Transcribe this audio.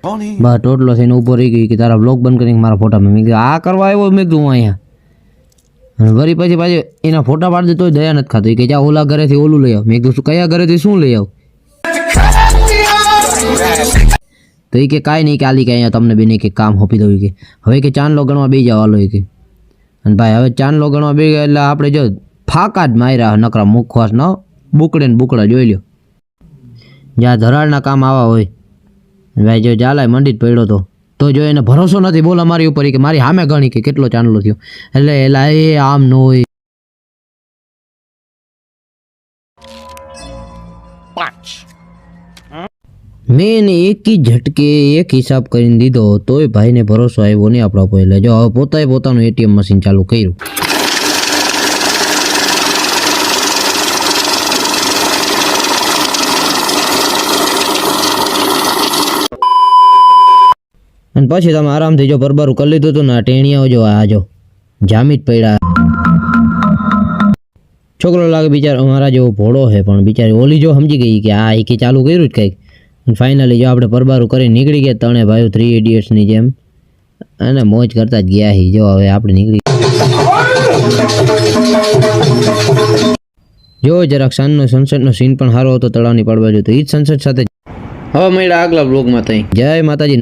બા ટોટલો થઈને ઊભો રહી ગઈ કે તારા બ્લોગ બંધ કરીને મારા ફોટા મેં કીધું આ કરવા આવ્યો મેં કીધું હું અહીંયા અને વળી પછી પાછી એના ફોટા પાડી દે તોય દયા નથી ખાતો કે જા ઓલા ઘરેથી ઓલું લઈ આવ મેં કીધું કયા ઘરેથી શું લઈ આવ તો એ કે કાંઈ નહીં કે આલી કે અહીંયા તમને બેને કે કામ હોપી દઉં કે હવે કે ચાંદલો ગણવા બે જાવ હાલો કે અને ભાઈ હવે ચાંદલો ગણવા બે ગયા એટલે આપણે જો ફાકા જ માર્યા નકરા મુખવાસ ન બુકડે ને બુકડા જોઈ લ્યો જ્યાં ધરાળના કામ આવા હોય ભાઈ જો જાલાય મંડી જ પડ્યો તો જો એને ભરોસો નથી બોલ અમારી ઉપર કે મારી સામે ગણી કે કેટલો ચાંદલો થયો એટલે એલા એ આમ ન હોય મેં એને એક ઝટકે એક હિસાબ કરીને દીધો તોય ભાઈને ભરોસો આવ્યો નહીં આપણા ઉપર એટલે જો હવે પોતાએ પોતાનું એટીએમ મશીન ચાલુ કર્યું અને પછી તમે આરામથી જો બરબારું કરી લીધું હતું ને આ ટેણિયાઓ જો આ જો જામી જ પડ્યા છોકરો લાગે બિચારો અમારા જેવો ભોળો છે પણ બિચારી ઓલી જો સમજી ગઈ કે આ એકી ચાલુ કર્યું જ કંઈક ફાઇનલી જો આપણે પરબારું કરી નીકળી ગયા ત્રણે ભાઈઓ 3 ઇડિયટ્સની જેમ અને મોજ કરતા જ ગયા હી જો હવે આપણે નીકળી જો જરાક સાંજનો સનસેટનો સીન પણ સારો હતો તળાવની પાડબાજુ તો એ જ સનસેટ સાથે હવે મળ્યા આગલા બ્લોગમાં ત્યાં જય માતાજી